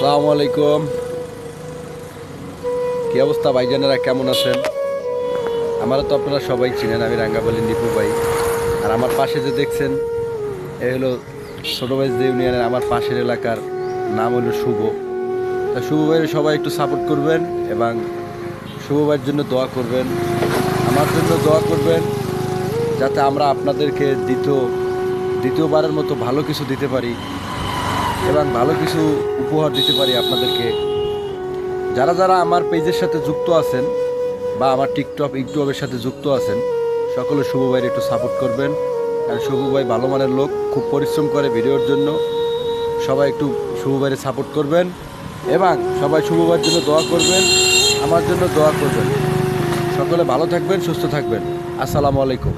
আসসালামু আলাইকুম। কি অবস্থা ভাইজানেরা, কেমন আছেন? আমারও তো আপনারা সবাই চিনেন, আমি রাঙ্গাবালি নিপু ভাই। আর আমার পাশে যে দেখছেন এ হলো ছোটবাইজ ইউনিয়নের আমার পাশের এলাকার নাম হলো শুভ। তা শুভ ভাইয়ের সবাই একটু সাপোর্ট করবেন এবং শুভ ভাইয়ের জন্য দোয়া করবেন, আমার জন্য দোয়া করবেন, যাতে আমরা আপনাদেরকে দ্বিতীয়বারের মতো ভালো কিছু দিতে পারি এবং ভালো কিছু উপহার দিতে পারি আপনাদেরকে। যারা যারা আমার পেজের সাথে যুক্ত আছেন বা আমার ইউটিউবের সাথে যুক্ত আছেন, সকলে শুভ ভাইয়ের একটু সাপোর্ট করবেন। কারণ শুভ ভাই ভালো মানের লোক, খুব পরিশ্রম করে ভিডিওর জন্য। সবাই একটু শুভ ভাইয়ের সাপোর্ট করবেন এবং সবাই শুভ ভাইয়ের জন্য দোয়া করবেন, আমার জন্য দোয়া করবেন। সকলে ভালো থাকবেন, সুস্থ থাকবেন। আসসালামু আলাইকুম।